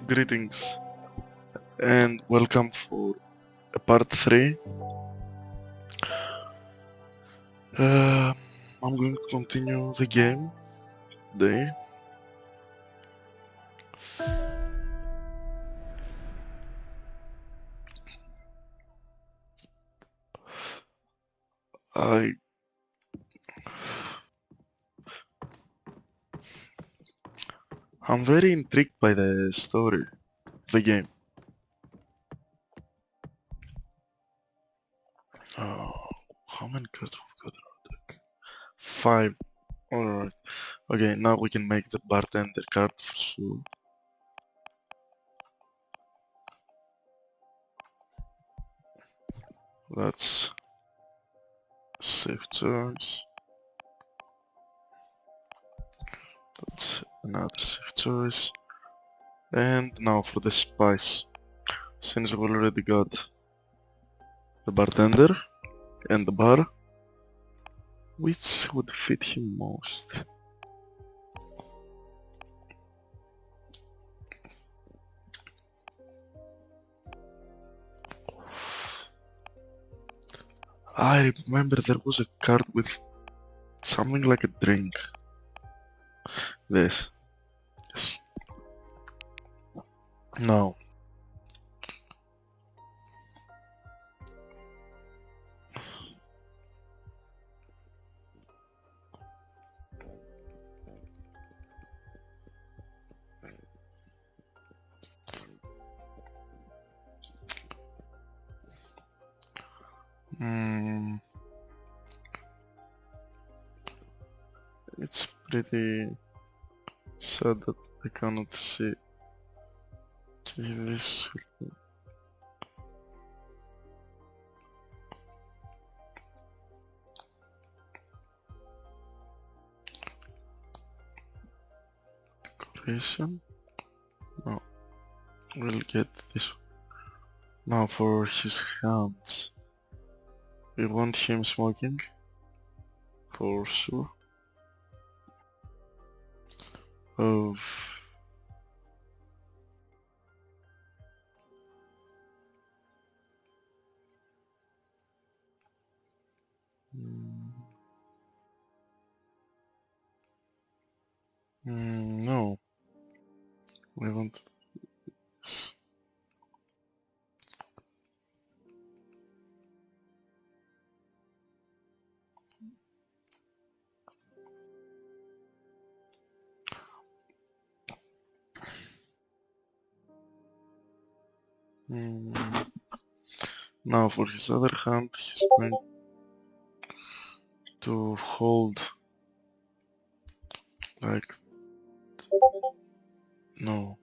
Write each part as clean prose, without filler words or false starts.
Greetings and welcome for part 3. I'm going to continue the game today. I'm very intrigued by the story of the game. How many cards we've got in our deck? 5. Alright. Okay, now we can make the bartender card for sure. That's a safe choice. That's another safe choice. And now for the spice. Since we've already got the bartender and the bar, which would fit him most? I remember there was a card with something like a drink. This. Yes. No. It's pretty sad that I cannot see. Okay, this. Decoration. No. We'll get this. Now for his hands. We want him smoking. For sure. Oh. No. We want this. Now for his other hand, he's going to hold like no.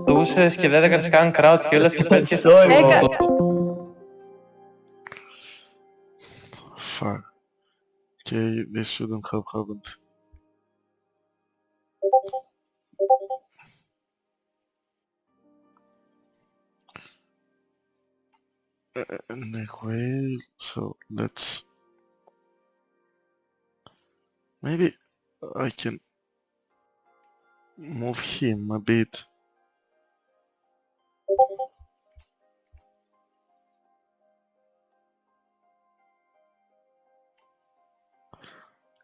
Δούσες και δεν έκανες καν crouch και όλες και πέτυχες το... Fuck. Okay, this shouldn't have happened. Anyway, so let's... Maybe I can move him a bit.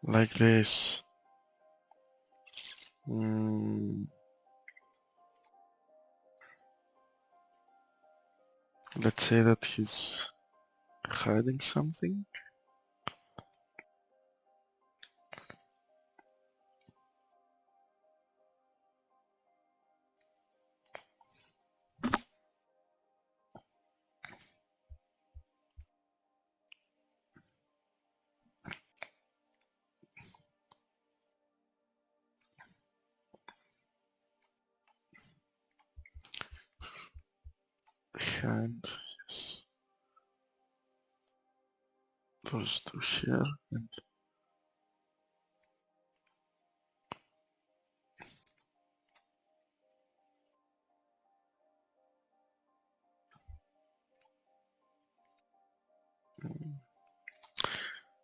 Like this. Let's say that he's hiding something. Hand, yes. Those two here and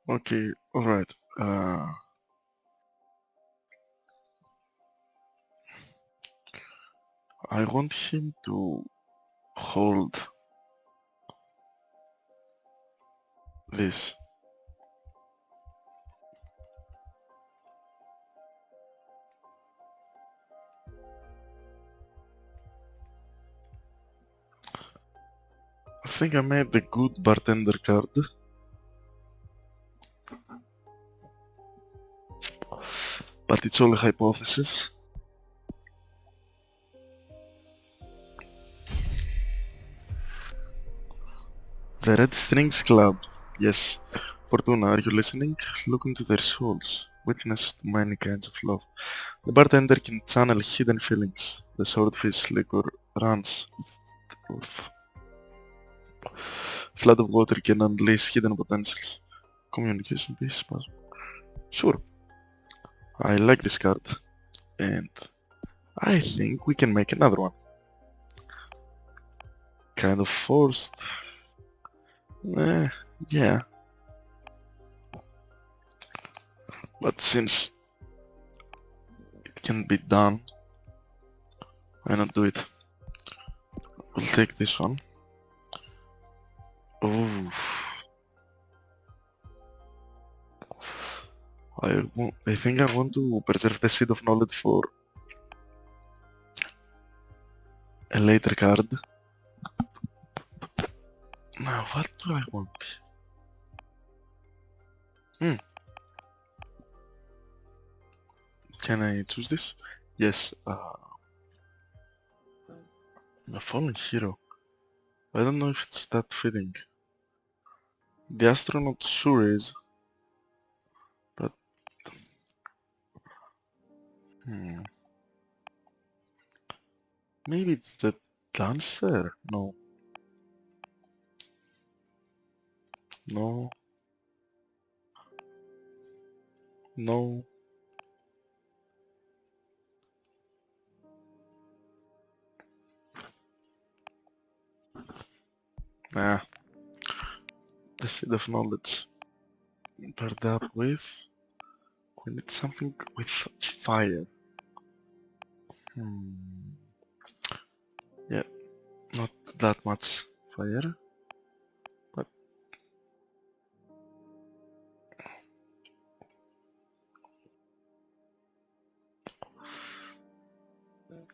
Okay, alright. I want him to hold this. I think I made the good bartender card, but it's all a hypothesis. The Red Strings Club. Yes. Fortuna, are you listening? Look into their souls. Witness to many kinds of love. The bartender can channel hidden feelings. The swordfish liquor runs forth. Flood of water can unleash hidden potentials. Communication piece puzzle. Sure, I like this card. And I think we can make another one. Kind of forced. Yeah. But since it can be done, why not do it? We'll take this one. Oh, I think I want to preserve the seed of knowledge for a later card. Now, what do I want? Can I choose this? Yes, the fallen hero. I don't know if it's that fitting. The astronaut sure is, but maybe it's the dancer? No. No. No. Ah, the seed of knowledge. Paired up with... We need something with fire. Yeah, not that much fire, but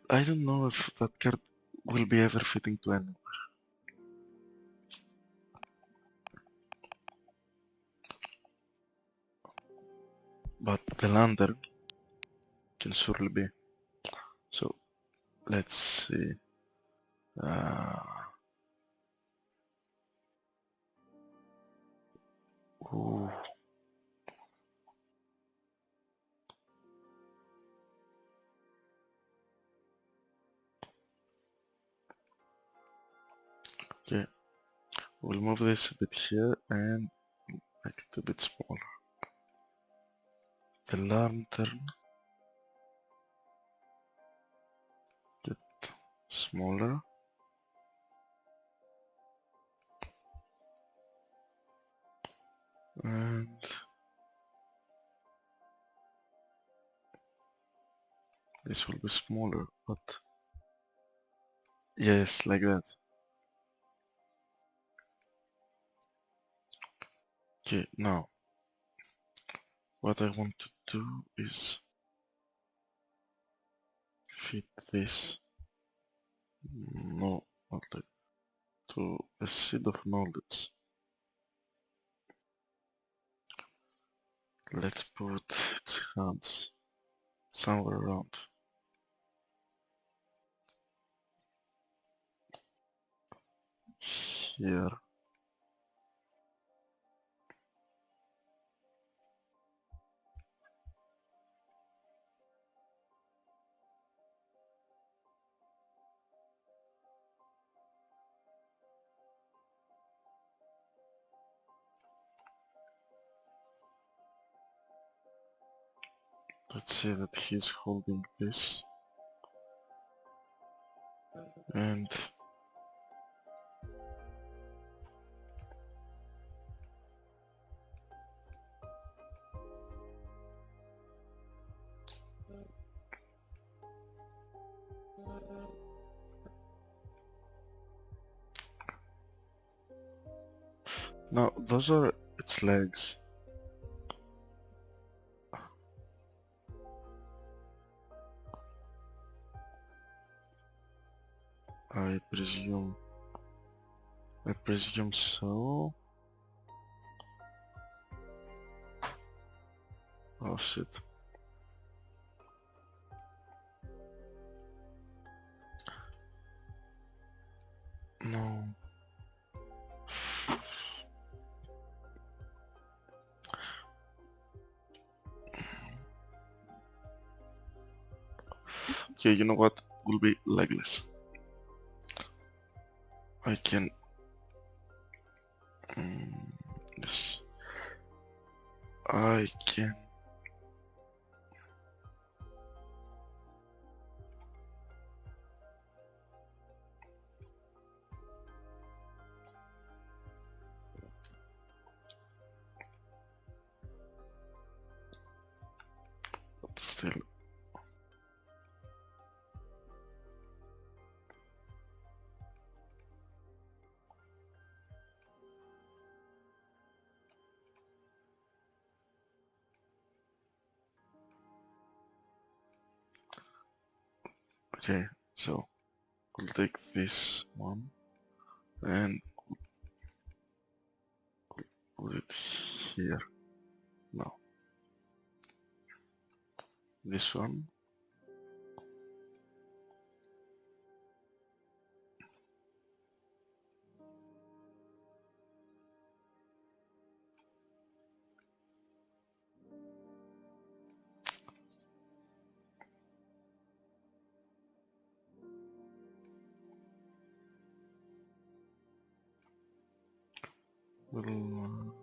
I don't know if that card will be ever fitting to anyone. But the lantern can surely be. So let's see. Ooh. Okay, we'll move this a bit here and make it a bit smaller. The lantern get smaller. And this will be smaller, but yes, like that. Okay, now what I want to do is fit this. No, not like to the seed of knowledge. Let's put its hands somewhere around here. Let's say that he's holding this, and No, those are its legs. I presume so. Oh shit. No. Okay, you know what? Will be legless. I can... yes. I can... but still... Okay, so we'll take this one and put it here. No. This one. We'll...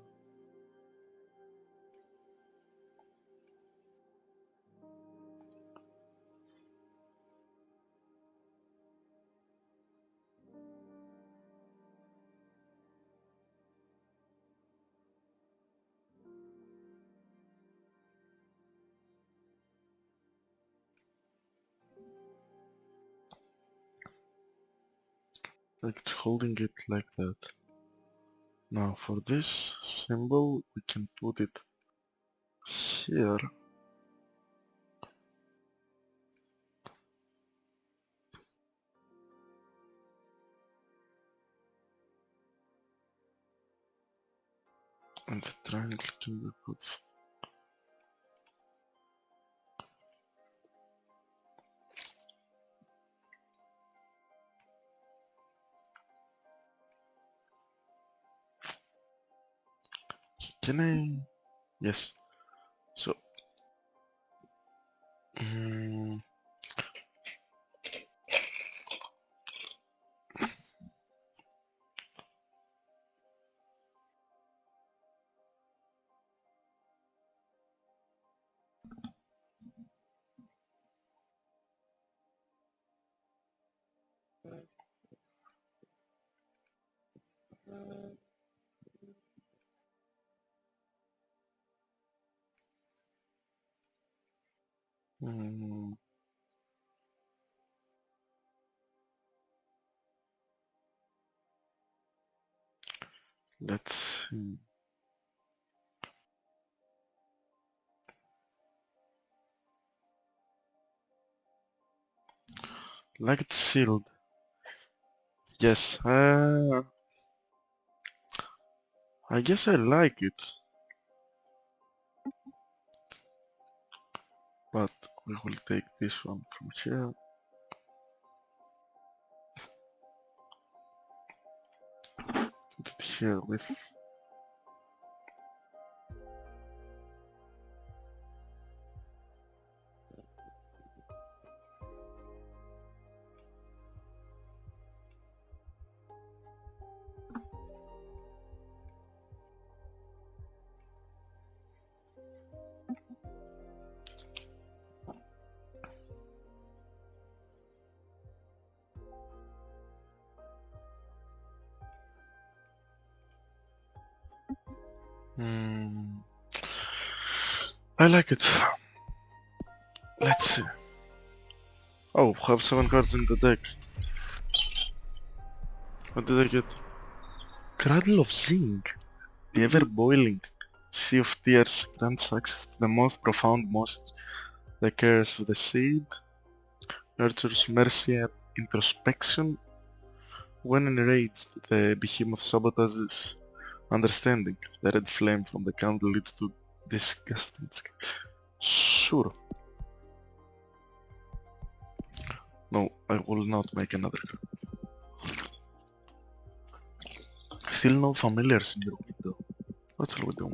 like holding it like that. Now for this symbol we can put it here. And the triangle can be put... Can I... Yes. So... let's see. Like it's sealed. Yes. I guess I like it. But we will take this one from here. Put it here with... I like it. Let's see. Oh, we have 7 cards in the deck. What did I get? Cradle of Zinc. The ever-boiling sea of tears grants access to the most profound emotions. The cares of the seed nurtures mercy and introspection. When enraged, the behemoth sabotages understanding. The red flame from the candle leads to disgusting. Sure. No, I will not make another. Still no familiars in your window. What shall we do?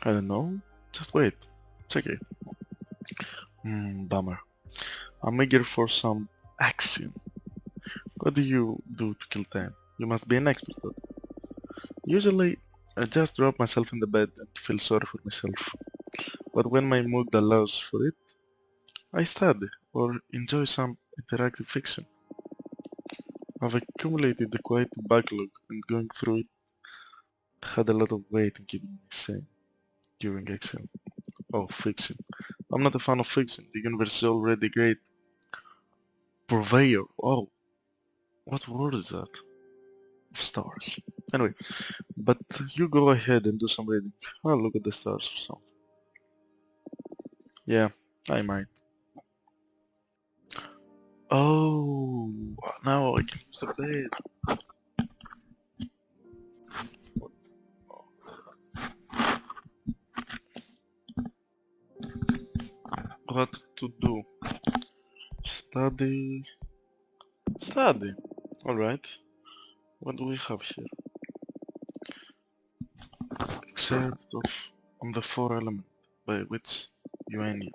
I don't know. Just wait. It's okay. Bummer. I'm eager for some action. What do you do to kill time? You must be an expert at it. Usually, I just drop myself in the bed and feel sorry for myself. But when my mood allows for it, I study or enjoy some interactive fiction. I've accumulated a quite backlog and going through it had a lot of weight in keeping me sane during exam. Oh, fiction. I'm not a fan of fiction. The universe is already great. Purveyor. Oh, what word is that? Of stars. Anyway, but you go ahead and do some reading. I'll look at the stars or something. Yeah, I might. Oh, now I can use the bed. What to do? Study. Study. Alright. What do we have here? Excerpt of On the Four Elements by which you any.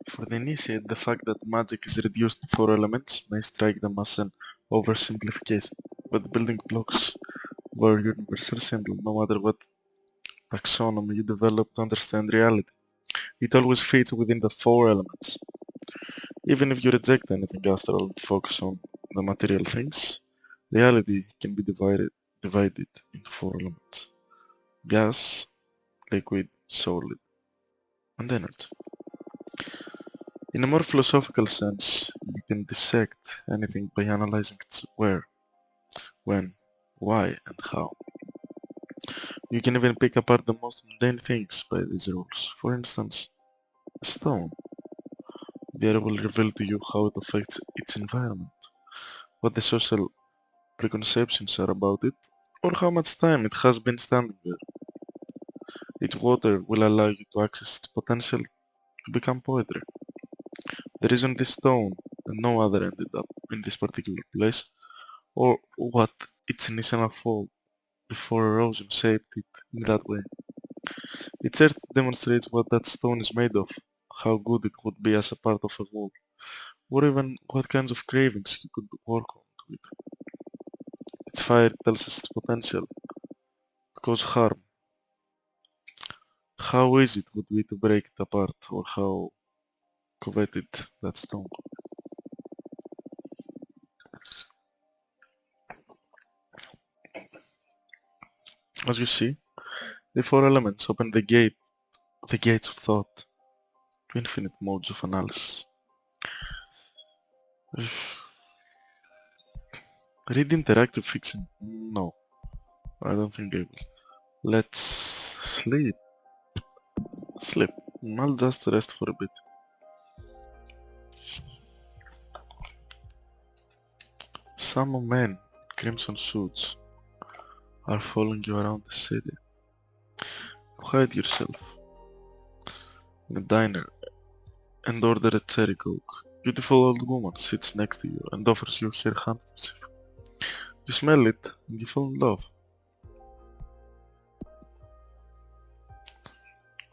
For the initiate, the fact that magic is reduced to four elements may strike them as an oversimplification, but building blocks were universal simple no matter what taxonomy you develop to understand reality. It always fits within the four elements. Even if you reject anything astral and focus on the material things, reality can be divided into four elements: gas, liquid, solid, and energy. In a more philosophical sense, you can dissect anything by analyzing its where, when, why, and how. You can even pick apart the most mundane things by these rules. For instance, a stone. The air will reveal to you how it affects its environment, what the social preconceptions are about it, or how much time it has been standing there. Its water will allow you to access its potential to become poetry. The reason this stone and no other ended up in this particular place, or what its initial fall before erosion shaped it in that way. Its earth demonstrates what that stone is made of, how good it would be as a part of a wall, or even what kinds of cravings you could work on with. Its fire tells us its potential to cause harm. How easy it would be to break it apart, or how coveted that stone. As you see, the four elements open the gates of thought to infinite modes of analysis. Read interactive fiction? No, I don't think I will. Let's sleep. Sleep. I'll just rest for a bit. Some men in crimson suits are following you around the city. You hide yourself in a diner and order a cherry coke. Beautiful old woman sits next to you and offers you her handkerchief. You smell it and you fall in love.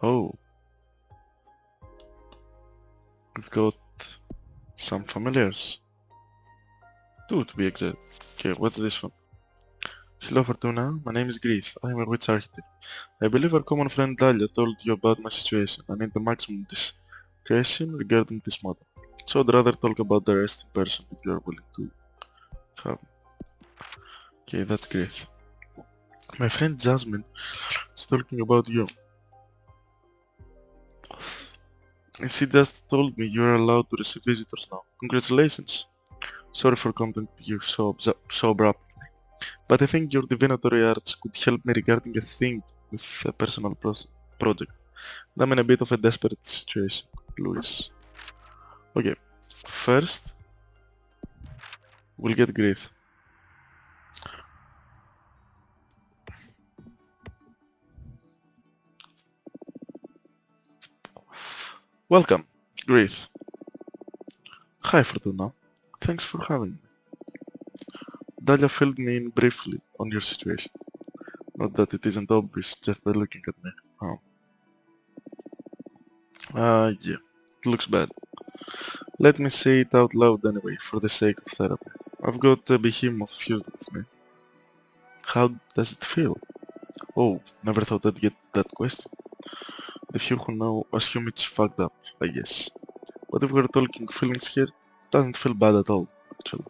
Oh, we've got some familiars. Two to be exact. Okay, what's this one? Hello Fortuna, my name is Grief. I am a witch architect. I believe our common friend Dalia told you about my situation. I need the maximum discretion regarding this matter. So I'd rather talk about the rest in person if you are willing to have me. Okay, that's great. My friend Jasmine is talking about you. And she just told me you are allowed to receive visitors now. Congratulations. Sorry for contacting you so abruptly. but I think your divinatory arts could help me regarding a thing with a personal project. I'm in a bit of a desperate situation, Louis. Okay, first, we'll get Grief. Welcome, Grief. Hi, Fortuna. Thanks for having me. Dahlia filled me in briefly on your situation. Not that it isn't obvious just by looking at me. Oh. Yeah, it looks bad. Let me say it out loud anyway, for the sake of therapy. I've got a behemoth fused with me. How does it feel? Oh, never thought I'd get that question. The few who know assume it's fucked up, I guess. But if we're talking feelings here, it doesn't feel bad at all, actually.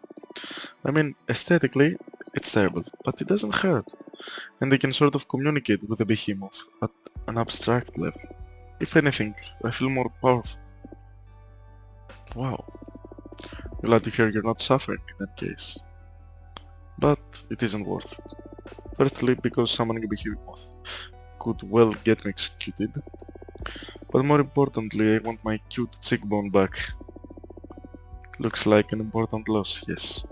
I mean, aesthetically, it's terrible, but it doesn't hurt. And I can sort of communicate with the behemoth at an abstract level. If anything, I feel more powerful. Wow. Glad to hear you're not suffering in that case. But it isn't worth it. Firstly, because summoning a behemoth could well get me executed. But more importantly, I want my cute cheekbone back. Looks like an important loss, yes.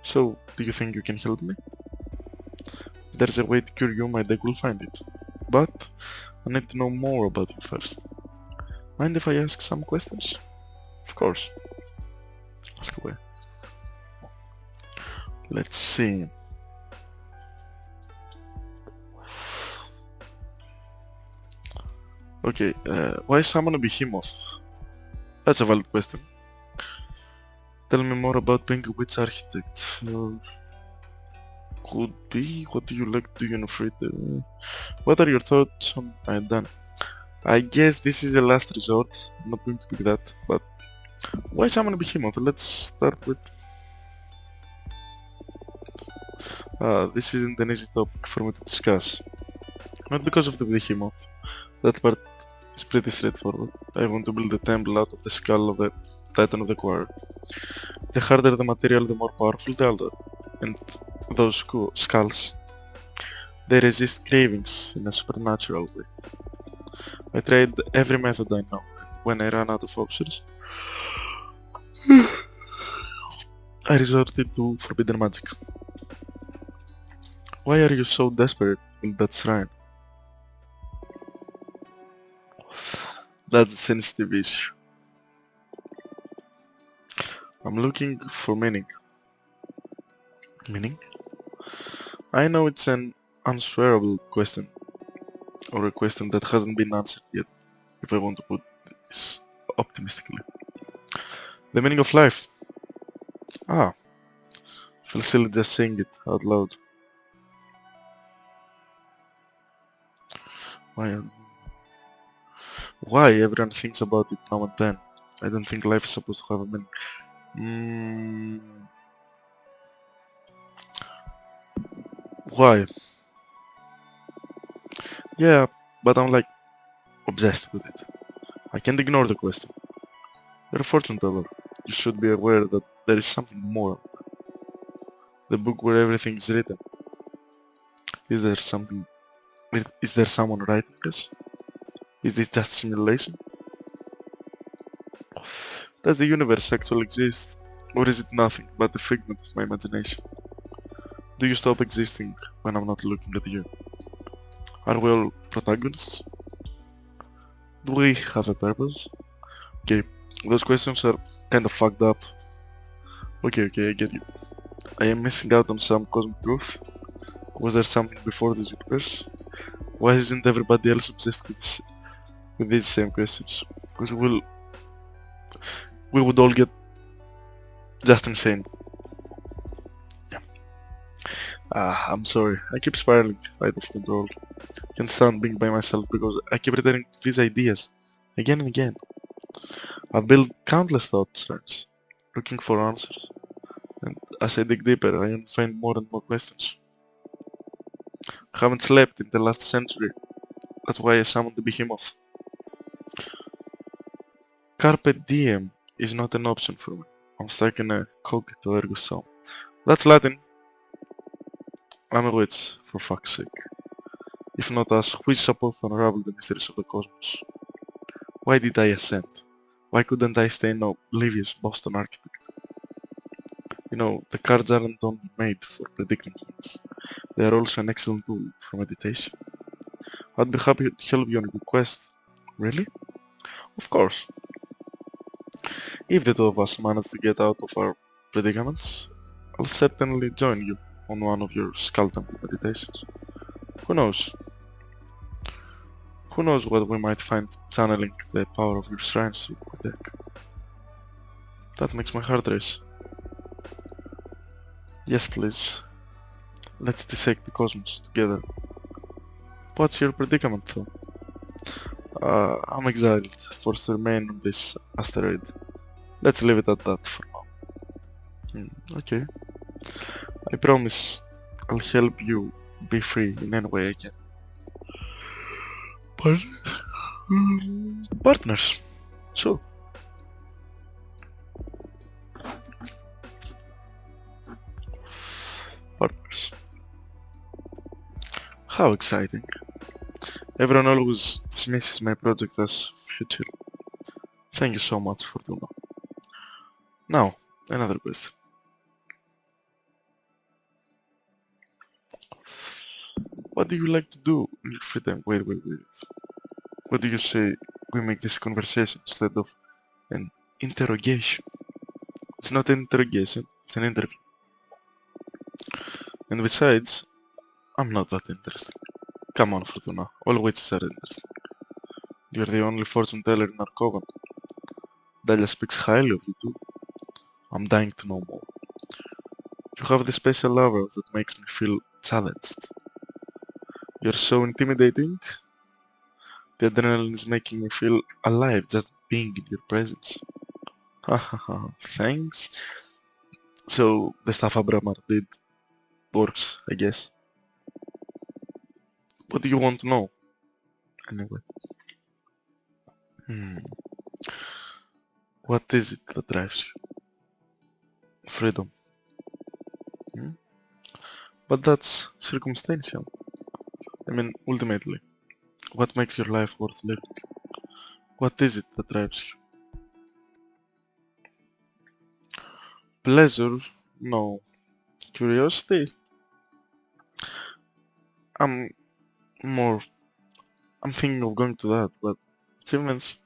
So, do you think you can help me? If there's a way to cure you, my deck will find it. But I need to know more about you first. Mind if I ask some questions? Of course. Ask away. Let's see. Okay, why summon a behemoth? That's a valid question. Tell me more about being a witch architect. Could be. What do you like doing on free time? What are your thoughts on I done? I guess this is the last resort. I'm not going to pick that, but why summon a behemoth? Let's start with... this isn't an easy topic for me to discuss. Not because of the behemoth. That part is pretty straightforward. I want to build a temple out of the skull of the Titan of the Quarry. The harder the material, the more powerful the altar. And those skulls, they resist cravings in a supernatural way. I tried every method I know, and when I ran out of options, I resorted to forbidden magic. Why are you so desperate in that shrine? That's a sensitive issue. I'm looking for meaning. Meaning? I know it's an unswearable question, or a question that hasn't been answered yet, if I want to put this optimistically. The meaning of life. Ah, feels silly just saying it out loud. Why everyone thinks about it now and then? I don't think life is supposed to have a meaning. Why? Yeah, but I'm like obsessed with it. I can't ignore the question. You're a fortune teller. You should be aware that there is something more. The book where everything is written. Is there something... Is there someone writing this? Is this just simulation? Does the universe actually exist? Or is it nothing but a figment of my imagination? Do you stop existing when I'm not looking at you? Are we all protagonists? Do we have a purpose? Okay, those questions are kinda fucked up. Okay, I get you. I am missing out on some cosmic truth. Was there something before this universe? Why isn't everybody else obsessed with these same questions? Because we would all get just insane. Yeah. I'm sorry. I keep spiraling out of control. Can't stand being by myself because I keep returning to these ideas again and again. I've built countless thought threads, looking for answers. And as I dig deeper, I find more and more questions. I haven't slept in the last century. That's why I summoned the behemoth. Carpe diem is not an option for me. I'm stuck in a cogito ergo sum. That's Latin. I'm a witch, for fuck's sake. If not us, who is supposed to unravel the mysteries of the cosmos? Why did I ascend? Why couldn't I stay an oblivious Boston architect? You know, the cards aren't only made for predicting things. They are also an excellent tool for meditation. I'd be happy to help you on your quest. Really? Of course. If the two of us manage to get out of our predicaments, I'll certainly join you on one of your skull temple meditations. Who knows? Who knows what we might find channeling the power of your shrines through my deck. That makes my heart race. Yes, please. Let's dissect the cosmos together. What's your predicament, though? I'm exiled, forced to remain on this asteroid. Let's leave it at that for now. Okay. I promise I'll help you be free in any way I can. Partners. Sure. Partners. How exciting. Everyone always dismisses my project as futile. Thank you so much, Fortuna. Now, another question. What do you like to do in your free time? Wait. What do you say we make this conversation instead of an interrogation? It's not an interrogation, it's an interview. And besides, I'm not that interesting. Come on, Fortuna, all witches are interesting. You're the only fortune teller in our coven. Dahlia speaks highly of you too. I'm dying to know more. You have the special aura that makes me feel challenged. You're so intimidating. The adrenaline is making me feel alive just being in your presence. Hahaha, thanks. So, the stuff Abramar did works, I guess. What do you want to know? Anyway. What is it that drives you? Freedom. But that's circumstantial. I mean, ultimately, what makes your life worth living? What is it that drives you? Pleasure? No. Curiosity? I'm thinking of going to that, but achievements?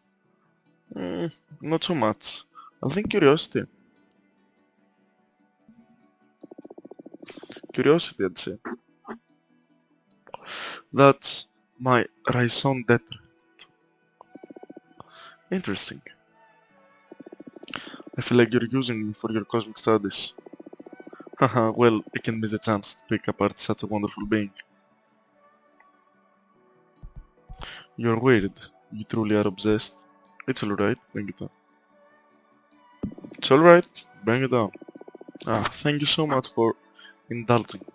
Not so much. I think curiosity. Curiosity, I'd say. That's my raison d'etre. Interesting. I feel like you're using me for your cosmic studies. Haha, well, I can miss a chance to pick apart such a wonderful being. You're weird. You truly are obsessed. It's alright, bring it on. It's alright, bring it on. Thank you so much for indulging.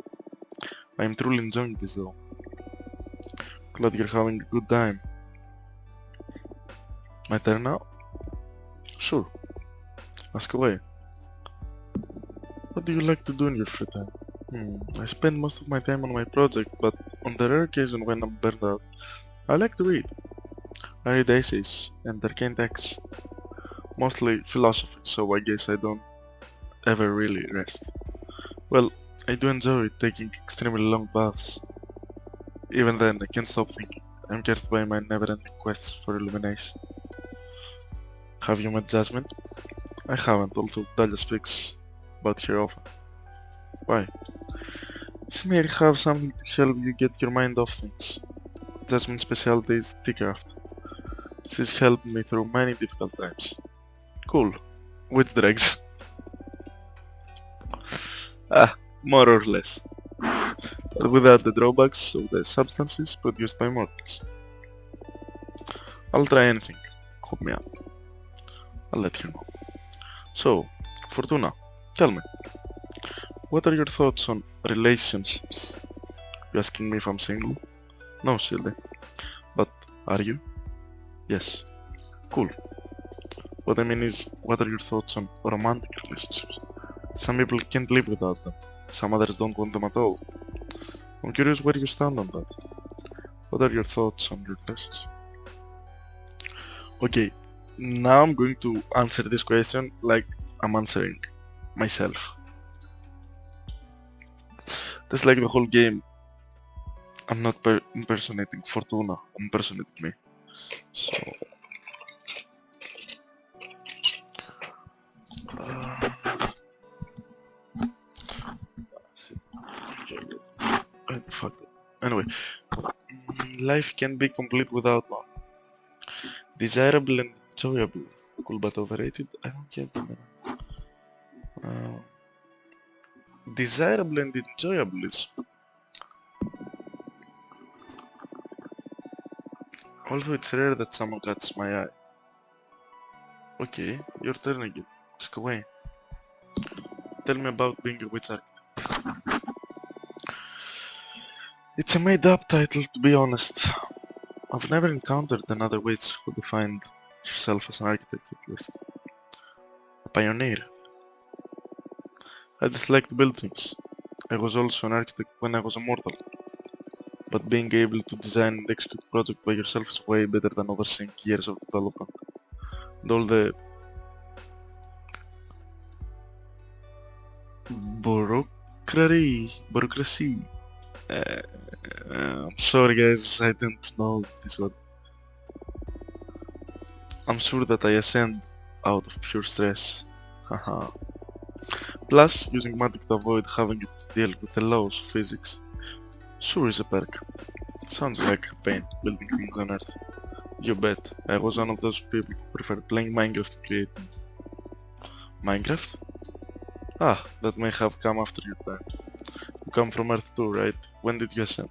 I am truly enjoying this though. Glad you're having a good time. My turn now? Sure. Ask away. What do you like to do in your free time? I spend most of my time on my project, but on the rare occasion when I'm burned out, I like to read. I read essays and arcane texts. Mostly philosophy, so I guess I don't ever really rest. Well, I do enjoy taking extremely long baths. Even then, I can't stop thinking. I'm cursed by my never-ending quests for illumination. Have you met Jasmine? I haven't, although Dahlia speaks about her often. Why? She may have something to help you get your mind off things. Jasmine's specialty is teacraft. She's helped me through many difficult times. Cool. Which dregs? More or less. But without the drawbacks of the substances produced by mortals. I'll try anything. Hook me up. I'll let you know. So, Fortuna, tell me. What are your thoughts on relationships? You asking me if I'm single? No, silly. But are you? Yes. Cool. What I mean is, what are your thoughts on romantic relationships? Some people can't live without them. Some others don't want them at all. I'm curious where you stand on that. What are your thoughts on your lessons? Okay, now I'm going to answer this question like I'm answering myself. Just like the whole game, I'm not impersonating Fortuna, I'm impersonating me. So... fuck that. Anyway, life can be complete without one. Desirable and enjoyable. Cool but overrated? I don't get them. Desirable and enjoyable is... Although it's rare that someone catches my eye. Okay, your turn again. Ask away. Tell me about being a witch architect. It's a made-up title, to be honest. I've never encountered another witch who defined herself as an architect, at least. A pioneer. I just like to build things. I was also an architect when I was a mortal. But being able to design and execute a project by yourself is way better than overseeing years of development. And all the bureaucracy. I'm sorry guys, I didn't know this word. I'm sure that I ascend out of pure stress. Haha. Plus, using magic to avoid having to deal with the laws of physics sure is a perk. Sounds like pain building things on Earth. You bet, I was one of those people who preferred playing Minecraft to creating. Minecraft? Ah, that may have come after your time. You come from Earth too, right? When did you ascend?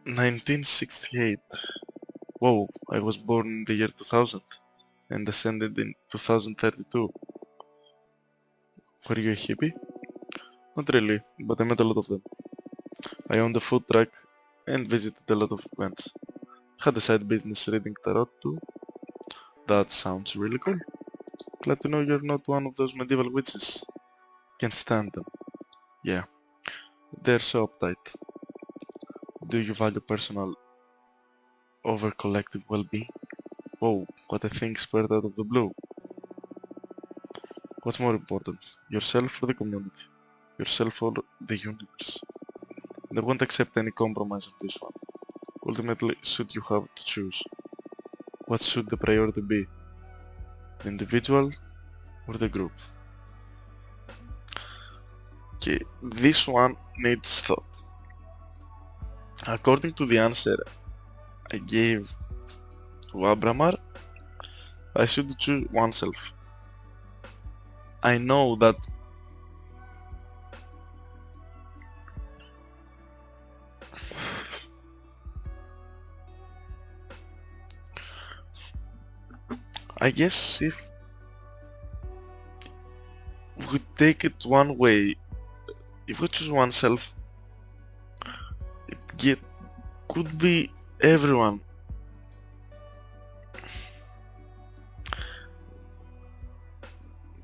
1968. Whoa, I was born in the year 2000 and ascended in 2032. Were you a hippie? Not really, but I met a lot of them. I owned a food truck and visited a lot of events. Had a side business reading tarot too. That sounds really cool. Glad to know you're not one of those medieval witches. Can't stand them. Yeah, they're so uptight. Do you value personal over collective well-being? Whoa, what a thing spurred out of the blue. What's more important, yourself or the community? Yourself or the universe? They won't accept any compromise on this one. Ultimately, should you have to choose, what should the priority be? The individual or the group? Okay, this one needs thought. According to the answer I gave to Abramar, I should choose oneself. I know that I guess if we take it one way, if we choose oneself, it could be everyone.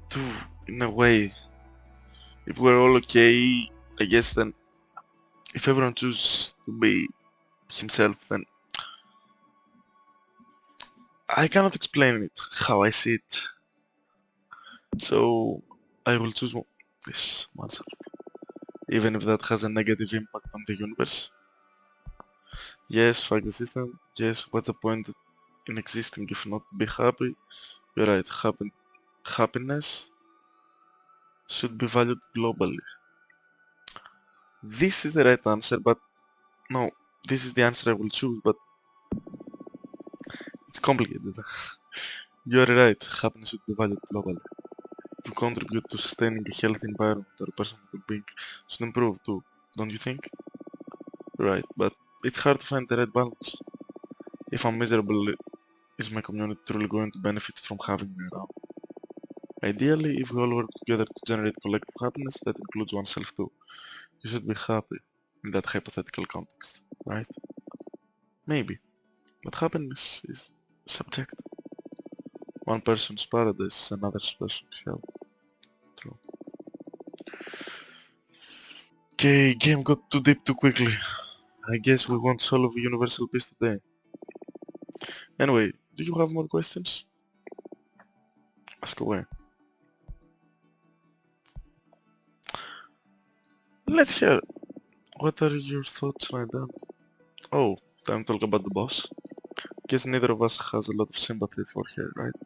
Too, in a way. If we're all okay, I guess then if everyone chooses to be himself, then I cannot explain it how I see it. So I will choose this myself, even if that has a negative impact on the universe. Yes, fuck the system. Yes, what's the point in existing if not to be happy? You're right, happiness should be valued globally. This is the right answer, but no, this is the answer I will choose, but it's complicated. You're right, happiness should be valued globally. To contribute to sustaining a healthy environment or personal well-being should improve too, don't you think? Right, but it's hard to find the right balance. If I'm miserable, is my community truly going to benefit from having me around? Ideally, if we all work together to generate collective happiness, that includes oneself too. You should be happy in that hypothetical context, right? Maybe, but happiness is subjective. One person's paradise is another person's hell. True. Okay, game got too deep too quickly. I guess we won't solve universal peace today. Anyway, do you have more questions? Ask away. Let's hear. What are your thoughts right now? Oh, time to talk about the boss. Guess neither of us has a lot of sympathy for her, right?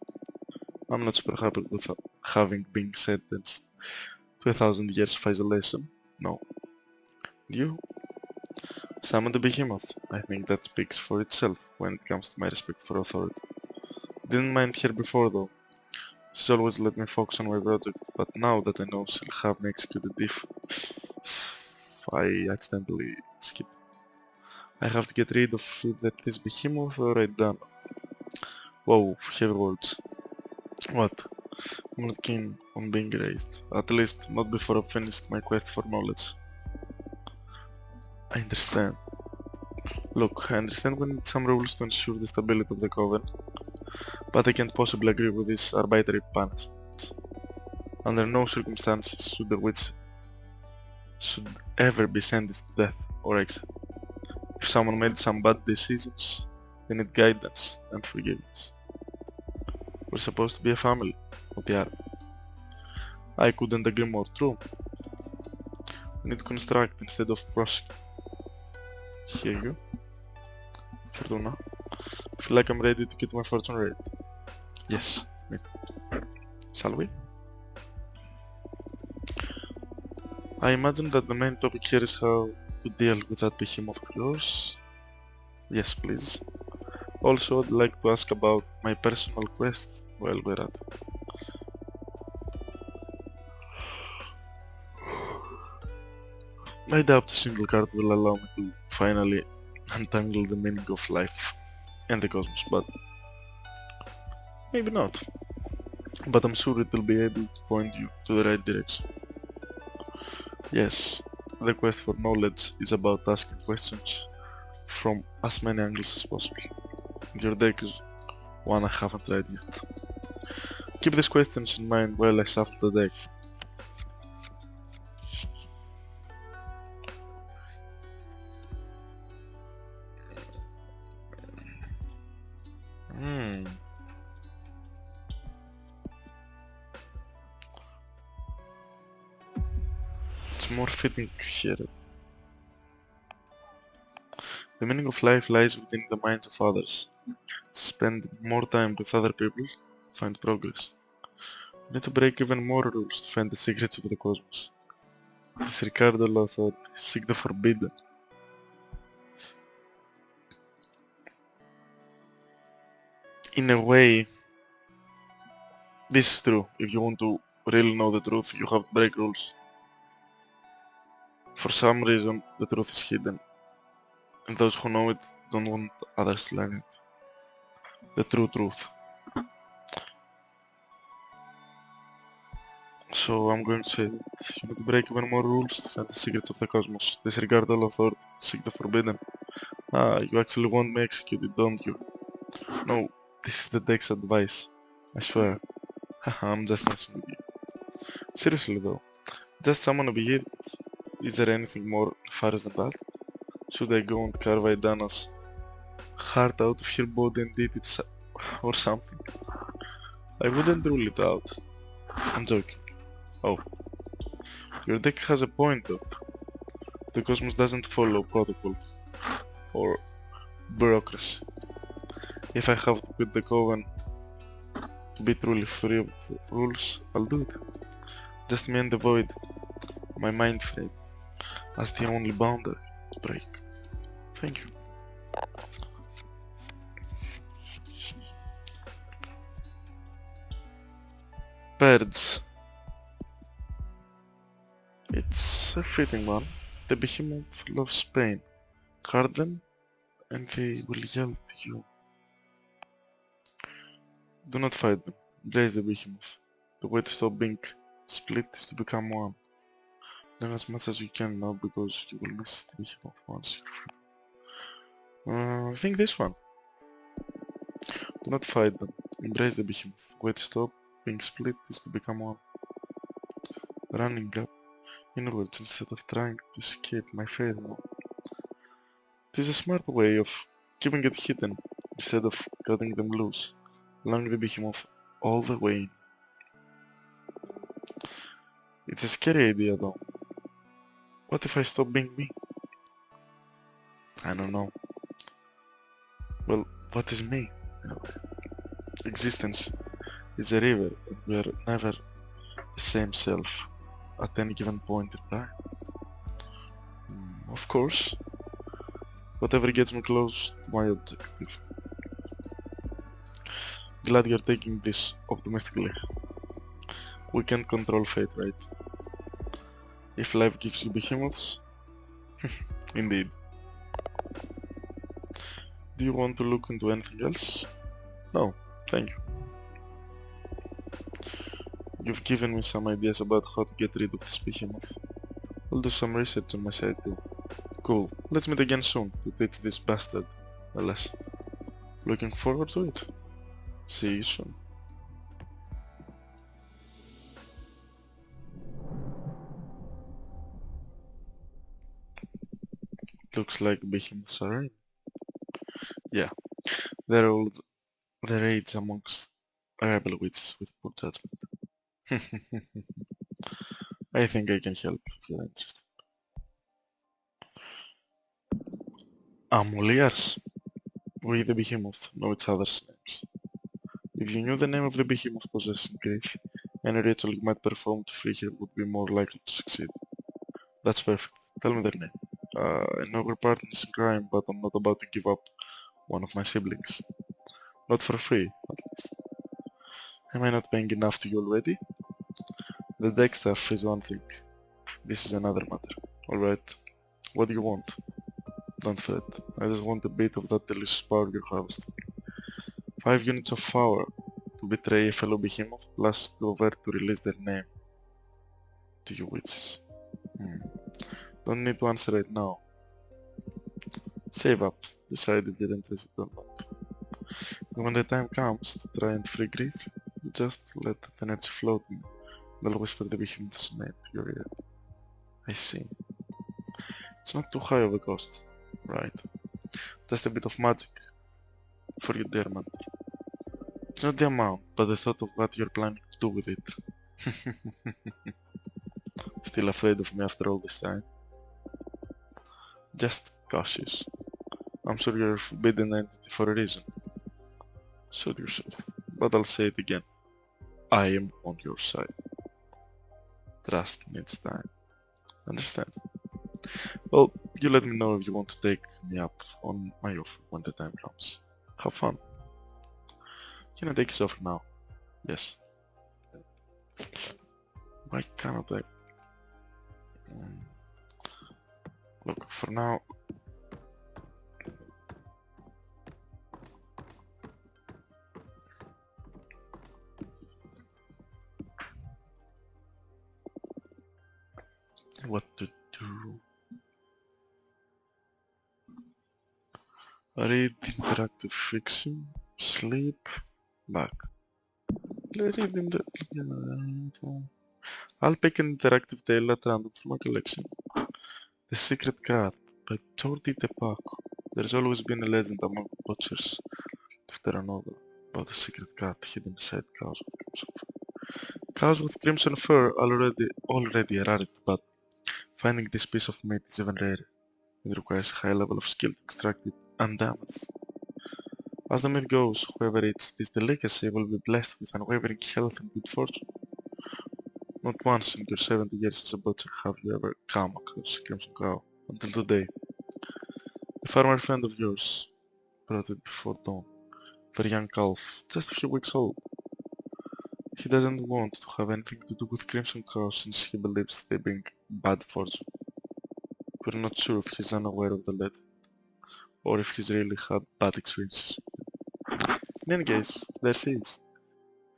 I'm not super happy with having been sentenced to 1,000 years of isolation. No. You? Summon the behemoth. I think that speaks for itself when it comes to my respect for authority. Didn't mind her before though. She's always let me focus on my project, but now that I know she'll have me executed if I accidentally skip. I have to get rid of either this behemoth or I done. Whoa, heavy words. What? I'm not keen on being raised. At least not before I've finished my quest for knowledge. I understand. Look, I understand we need some rules to ensure the stability of the Coven, but I can't possibly agree with this arbitrary punishment. Under no circumstances should the witch should ever be sentenced to death or exile. If someone made some bad decisions, they need guidance and forgiveness. We're supposed to be a family, not the other. I couldn't agree more. True. We need to construct instead of prosecute. Hear you? Fortuna. Feel like I'm ready to get my fortune rate. Yes, me too. Shall we? I imagine that the main topic here is how to deal with that behemoth of yours. Yes, please. Also, I'd like to ask about my personal quest while we're at it. I doubt a single card will allow me to finally untangle the meaning of life and the cosmos, but maybe not. But I'm sure it will be able to point you to the right direction. Yes, the quest for knowledge is about asking questions from as many angles as possible. Your deck is one I haven't tried yet. Keep these questions in mind while I shuffle the deck. Hmm. It's more fitting here. The meaning of life lies within the minds of others. Spend more time with other people, find progress. You need to break even more rules to find the secrets of the cosmos. Disregard all authority, seek the forbidden. In a way, this is true. If you want to really know the truth, you have to break rules. For some reason, the truth is hidden, and those who know it don't want others to learn it. The true truth. So I'm going to say that you need to break even more rules to find the secrets of the cosmos. Disregard all authority, seek the forbidden. Ah, you actually want me executed, don't you? No, this is the deck's advice. I swear. Haha, I'm just messing with you. Seriously though, just summon a behemoth. Is there anything more nefarious than that? Should I go and carve Idana's heart out of her body and eat it or something? I wouldn't rule it out. I'm joking. Oh, your deck has a point though. The cosmos doesn't follow protocol or bureaucracy. If I have to quit the coven to be truly free of the rules, I'll do it. Just me and the void, my mind frame, as the only boundary to break. Thank you. Birds. It's a fitting one. The behemoth loves pain. Guard them and they will yell to you. Do not fight them. Embrace the behemoth. The way to stop being split is to become one. Learn as much as you can now because you will miss the behemoth once you're free. I think this one. Do not fight them. Embrace the behemoth. The way to stop being split is to become one. Running up. inwards instead of trying to escape my fate. It is a smart way of keeping it hidden instead of cutting them loose, allowing the behemoth all the way in. It's a scary idea though. What if I stop being me? I don't know. Well, what is me? Existence is a river and we are never the same self at any given point in time. Of course, whatever gets me close to my objective. Glad you're taking this optimistically. We can't control fate, right? If life gives you behemoths, indeed. Do you want to look into anything else? No, thank you. You've given me some ideas about how to get rid of this behemoth. I'll do some research on my side too. Cool. Let's meet again soon to teach this bastard a lesson. Looking forward to it. See you soon. Looks like behemoths are in. Yeah, they're old. The rage amongst rebel witches with poor judgment. I think I can help if you're interested. Amuliars. We the behemoth know each other's names. If you knew the name of the behemoth possessing Grief, any ritual you might perform to free her would be more likely to succeed. That's perfect. Tell me their name. I know we're partners in crime, but I'm not about to give up one of my siblings. Not for free, at least. Am I not paying enough to you already? The deck stuff is one thing. This is another matter. Alright. What do you want? Don't fret. I just want a bit of that delicious power you're harvesting. 5 units of power to betray a fellow behemoth, plus 2 of air to release their name to you witches. Don't need to answer right now. Save up. Decide if you're interested or not. And when the time comes to try and free Grief, you just let that energy flow to me. And I'll whisper the behemoth's name to your ear. I see. It's not too high of a cost, right? Just a bit of magic for you, dear man. It's not the amount, but the thought of what you're planning to do with it. Still afraid of me after all this time? Just cautious. I'm sure you're a forbidden entity for a reason. Suit yourself. But I'll say it again. I am on your side. Trust needs time. Understand? Well, you let me know if you want to take me up on my offer when the time comes. Have fun. Can I take his offer now? Yes. Why cannot I? Look, for now... What to do? Read interactive fiction, sleep, back. Read in the... I'll pick an interactive tale at random from my collection. The Secret Card by Jordi Tepaco. There's always been a legend among watchers of Terra Nova about a secret card hidden beside cows with crimson fur. Cows with crimson fur are already a rarity, but finding this piece of meat is even rarer. It requires a high level of skill to extract it undamaged. As the myth goes, whoever eats this delicacy will be blessed with unwavering health and good fortune. Not once in your 70 years as a butcher have you ever come across a crimson cow, until today. A farmer friend of yours brought it before dawn, for a young calf, just a few weeks old. He doesn't want to have anything to do with crimson cows since he believes they bring bad fortune. We're not sure if he's unaware of the legend, or if he's really had bad experiences. In any case, there she is,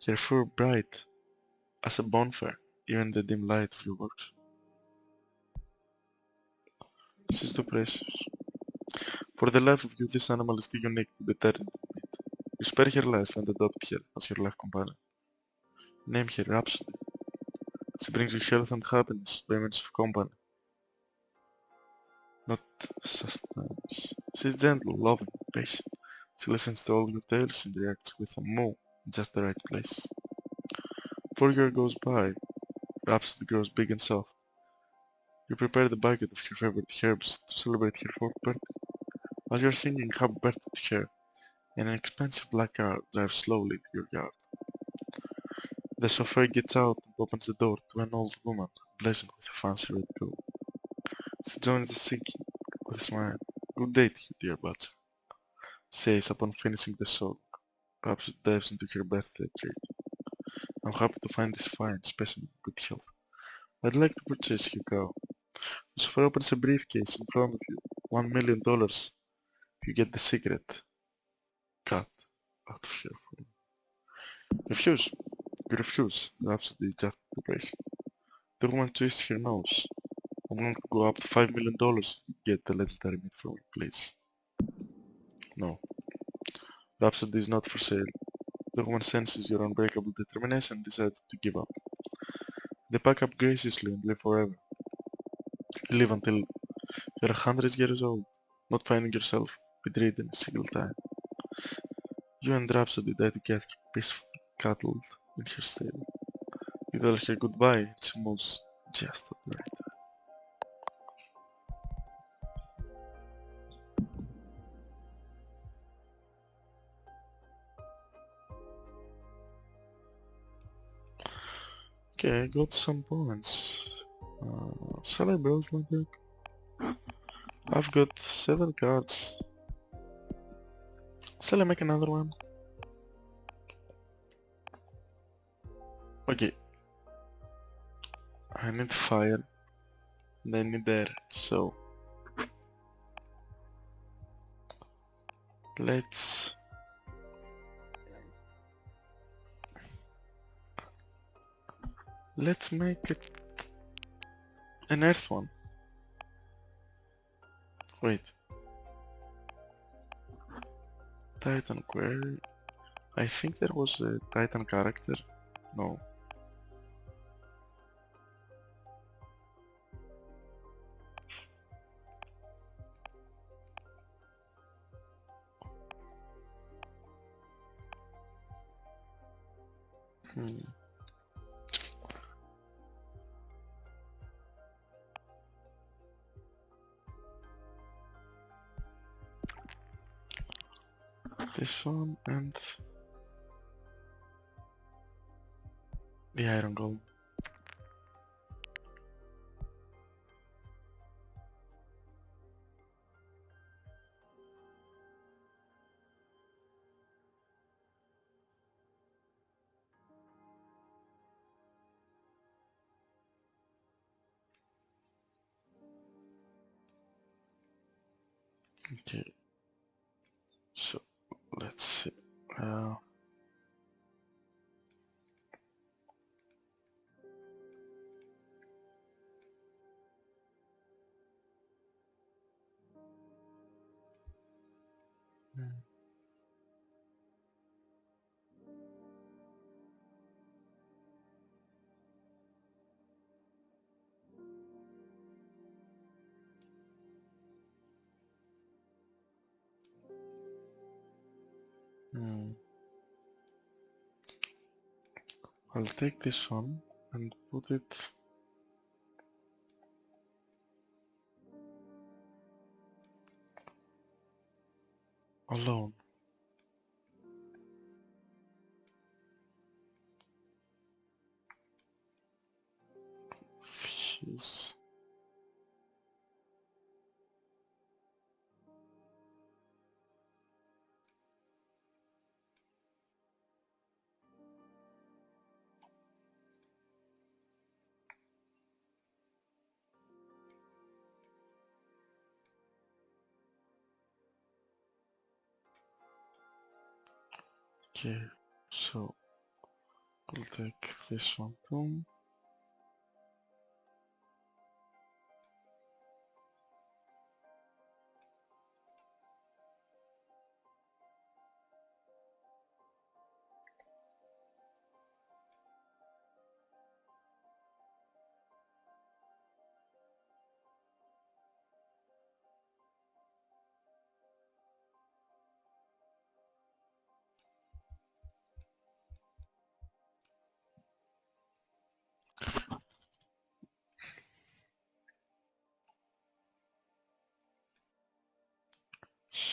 her fur bright as a bonfire, even in the dim light of your works. This is too precious. For the life of you, this animal is too unique to be turned into meat. You spare her life and adopt her as your life companion. Name her Rhapsody. She brings you health and happiness by means of company, not sustenance. She's gentle, loving, patient. She listens to all your tales and reacts with a moo in just the right place. 4 years goes by, Rhapsody grows big and soft. You prepare the bucket of her favorite herbs to celebrate her 4th birthday. As you're singing happy birthday to her, an expensive black car drives slowly to your yard. The chauffeur gets out and opens the door to an old woman blazing with a fancy red coat. She joins the singing with a smile. Good day to you, dear butcher, says upon finishing the song. Rhapsody dives into her birthday treat. I'm happy to find this fine specimen in good health. I'd like to purchase your cow. The chauffeur opens a briefcase in front of you. $1 million. You get the secret. Cut out of here. Refuse. You refuse. Rhapsody is just too crazy. The woman twists her nose. I'm going to go up to $5 million to get the legendary meat from you, please. No. Rhapsody is not for sale. The woman senses your unbreakable determination and decides to give up. They pack up graciously and live forever. You live until you're 100 years old, not finding yourself bedridden a single time. You and Rhapsody die together, peacefully cuddled in her stable. You tell her goodbye and she moves just at the right time. Okay, I got some points. Shall I browse my deck? I've got 7 cards. Shall I make another one? Okay. I need fire and I need air, so let's make it an earth one. Wait. Titan query. I think there was a Titan character. No. Hmm. This one and the iron golem. Okay. So let's see. Uh, hmm. I'll take this one and put it alone. Jeez. Okay, so I'll take this one too.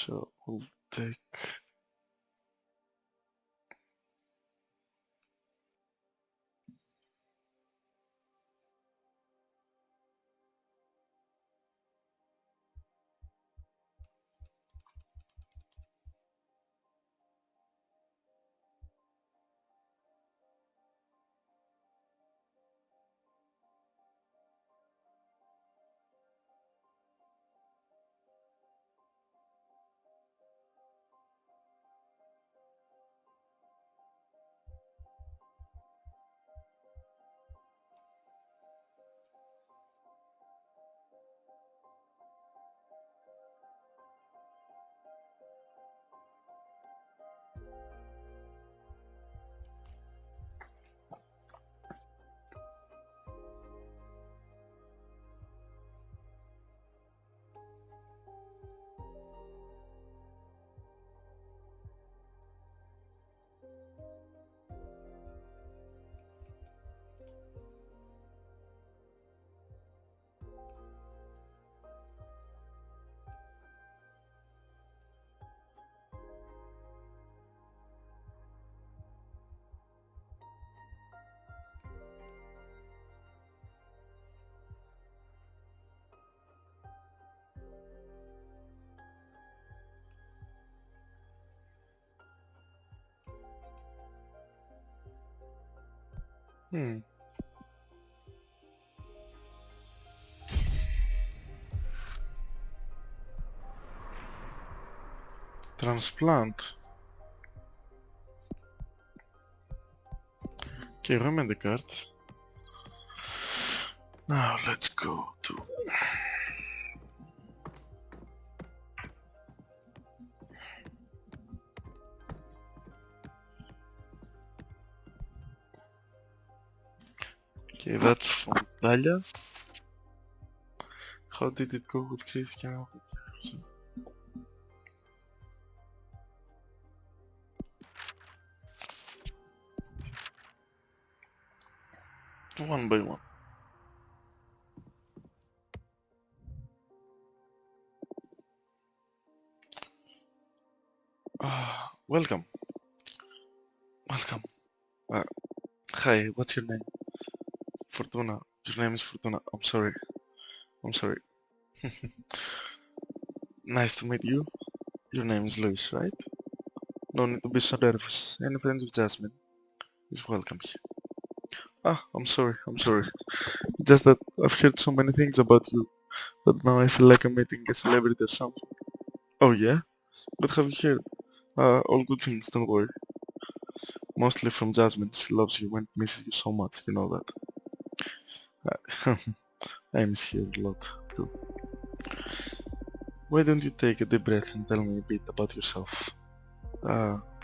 So we'll take... Transplant. Okay, remember the card. Now let's go to... Okay, that's from Dalia. How did it go with Chris? One by one. Welcome. Welcome. Hi, what's your name? Fortuna. Your name is Fortuna. I'm sorry. I'm sorry. Nice to meet you. Your name is Luis, right? No need to be so nervous. Any friend with Jasmine is welcome here. I'm sorry. I'm sorry. Just that I've heard so many things about you that now I feel like I'm meeting a celebrity or something. Oh yeah? What have you heard? All good things, don't worry. Mostly from Jasmine. She loves you and misses you so much, you know that. I miss you a lot too. Why don't you take a deep breath and tell me a bit about yourself?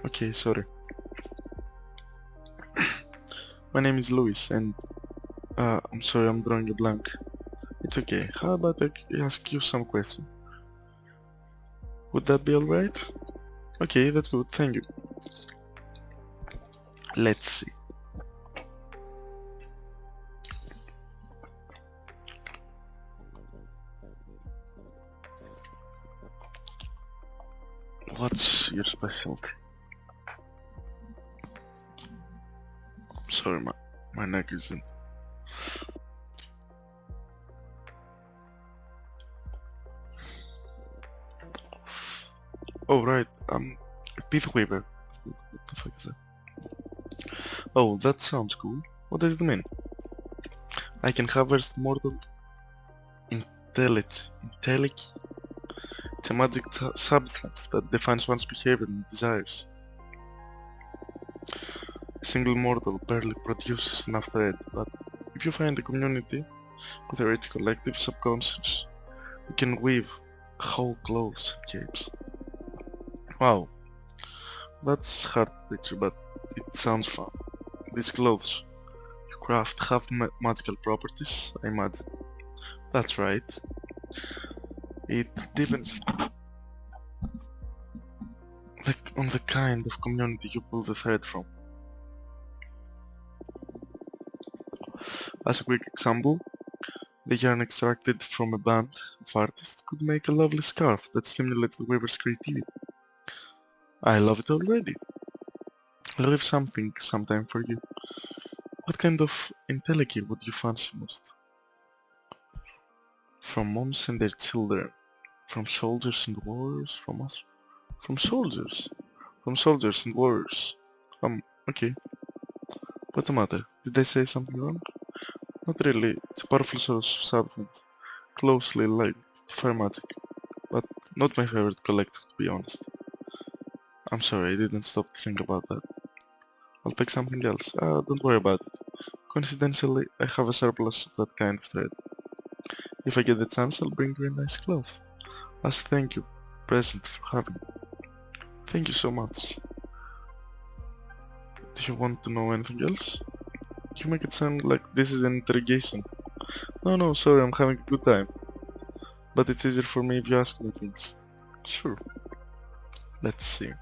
Okay, sorry. My name is Luis and I'm sorry I'm drawing a blank. It's okay. How about I ask you some questions? Would that be alright? Okay, that's good, thank you. Let's see. What's your specialty? Sorry, my neck isn't. Oh right, Pith Weaver. What the fuck is that? Oh, that sounds cool. What does it mean? I can harvest mortal intelligence. It's a magic substance that defines one's behavior and desires. A single mortal barely produces enough thread, but if you find a community with a rich collective subconscious, you can weave whole clothes and capes. Wow, that's hard to picture, but it sounds fun. These clothes you craft have magical properties, I imagine. That's right. It depends on the kind of community you pull the thread from. As a quick example, the yarn extracted from a band of artists could make a lovely scarf that stimulates the weaver's creativity. I love it already. I'll leave something sometime for you. What kind of enteleki would you fancy most? From moms and their children. From soldiers and warriors. From us. From soldiers. From soldiers and warriors. Okay. What's the matter? Did I say something wrong? Not really. It's a powerful source of substance. Closely linked to fire magic. But not my favorite collective, to be honest. I'm sorry, I didn't stop to think about that. I'll pick something else. Don't worry about it. Coincidentally, I have a surplus of that kind of thread. If I get the chance, I'll bring you a nice cloth. As a thank you present for having me. Thank you so much. Do you want to know anything else? You make it sound like this is an interrogation. No, sorry, I'm having a good time. But it's easier for me if you ask me things. Sure. Let's see.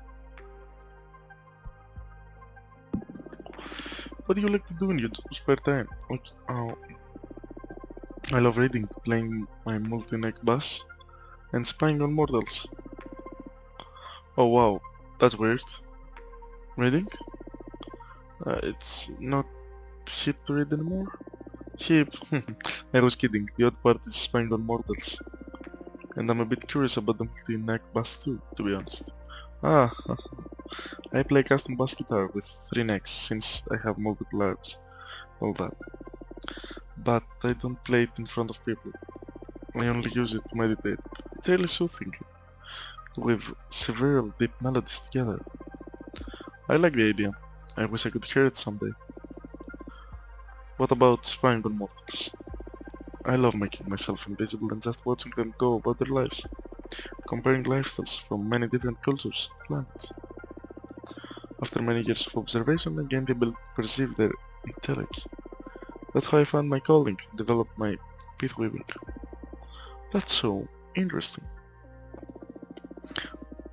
What do you like to do in your spare time? I love reading, playing my multi-neck bass, and spying on mortals. Oh wow, that's weird. Reading? It's not hip to read anymore? Hip? I was kidding, the odd part is spying on mortals. And I'm a bit curious about the multi-neck bass too, to be honest. Ah, I play custom bass guitar with 3 necks, since I have multiple arms. All that. But I don't play it in front of people. I only use it to meditate. It's really soothing, to weave several deep melodies together. I like the idea. I wish I could hear it someday. What about spying on mortals? I love making myself invisible and just watching them go about their lives, comparing lifestyles from many different cultures and planets. After many years of observation, I gained the ability to perceive their intellect. That's how I found my calling and developed my pith weaving. That's so interesting.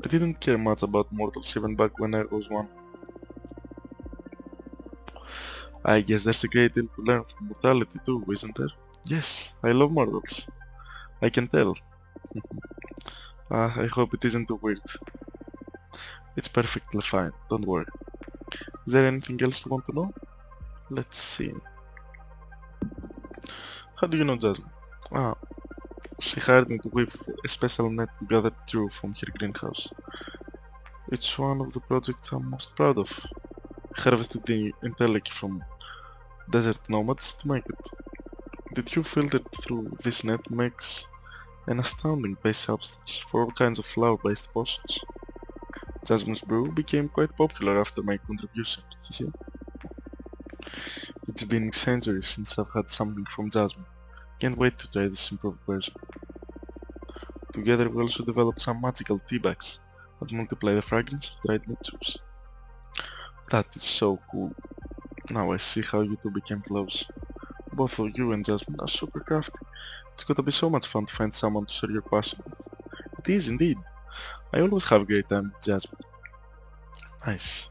I didn't care much about mortals even back when I was one. I guess there's a great deal to learn from mortality too, isn't there? Yes, I love mortals. I can tell. I hope it isn't too weird. It's perfectly fine, don't worry. Is there anything else you want to know? Let's see. How do you know Jasmine? Ah, she hired me to weave a special net to gather through from her greenhouse. It's one of the projects I'm most proud of. I harvested the intellect from desert nomads to make it. The tube filtered through this net makes an astounding base substance for all kinds of flower-based potions. Jasmine's brew became quite popular after my contribution. It's been centuries since I've had something from Jasmine. Can't wait to try this improved version. Together we also developed some magical tea bags that multiply the fragrance of dried meat juice. That is so cool. Now I see how you two became close. Both of you and Jasmine are super crafty. It's gotta be so much fun to find someone to share your passion with. It is indeed. I always have a great time with Jasmine. Nice.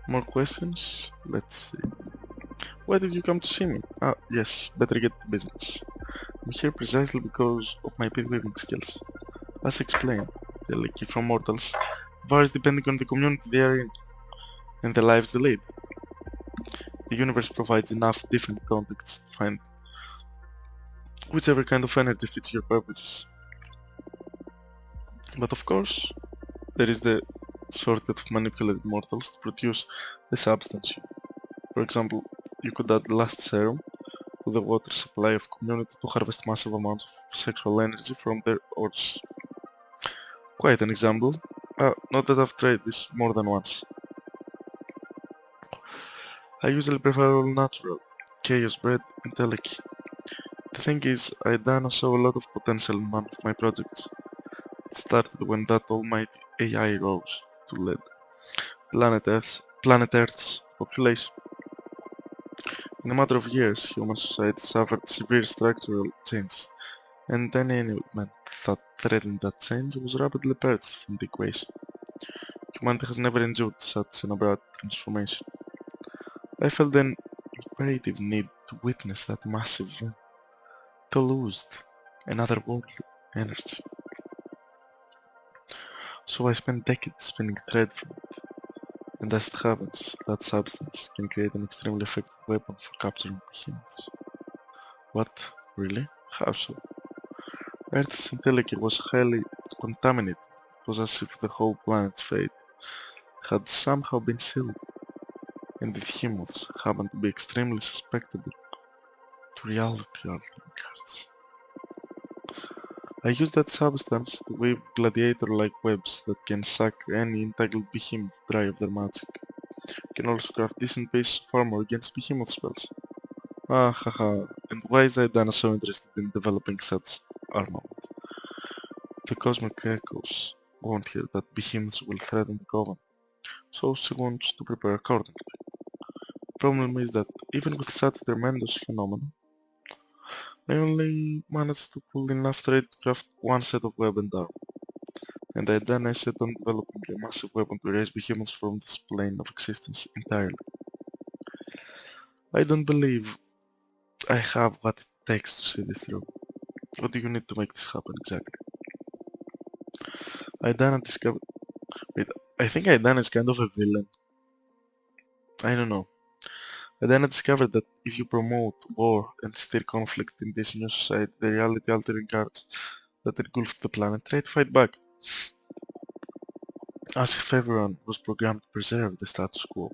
More questions? Let's see. Why did you come to see me? Yes, better get to business. I'm here precisely because of my pit weaving skills. As explained, the legacy from mortals varies depending on the community they are in and the lives they lead. The universe provides enough different contexts to find whichever kind of energy fits your purposes. But of course, there is the shortcut of manipulated mortals to produce the substance. For example, you could add last serum to the water supply of community to harvest massive amounts of sexual energy from their ores. Quite an example. Not that I've tried this more than once. I usually prefer all natural, chaos bred and teleki. The thing is, I done saw a lot of potential in one of my projects. It started when that almighty AI rose to lead planet Earth's population. In a matter of years, human society suffered severe structural changes, and any element that threatened that change was rapidly purged from the equation. Humanity has never endured such an abrupt transformation. I felt an imperative need to witness that massive event. to lose another worldly energy. So I spent decades spinning thread from it, and as it happens, that substance can create an extremely effective weapon for capturing behemoths. What? Really? How so? Earth's intelligence was highly contaminated. It was as if the whole planet's fate had somehow been sealed, and the behemoths happened to be extremely susceptible to reality-altering cards. I used that substance to weave gladiator-like webs that can suck any entangled behemoth dry of their magic. Can also craft decent pieces of armor against behemoth spells. Ah haha, and why is Aidana so interested in developing such armament? The cosmic echoes warned her that behemoths will threaten the Coven, so she wants to prepare accordingly. Problem is that even with such tremendous phenomenon, I only managed to pull enough thread to craft one set of web and armor, and I set on developing a massive weapon to erase behemoths from this plane of existence entirely. I don't believe I have what it takes to see this through. What do you need to make this happen exactly? Aidana discovered... Wait, I think Aidana is kind of a villain. I don't know. Aidana discovered that if you promote war and stir conflict in this new society, the reality-altering cards that engulfed the planet try to fight back, as if everyone was programmed to preserve the status quo.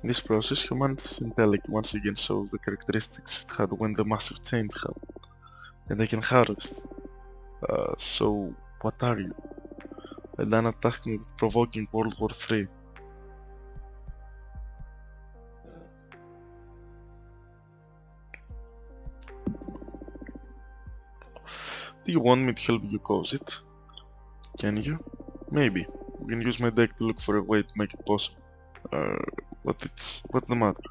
In this process, humanity's intellect once again shows the characteristics it had when the massive change happened, and they can harvest. So, what are you? Aidana attacked me with provoking World War III. Do you want me to help you cause it? Can you? Maybe. We can use my deck to look for a way to make it possible. What's the matter?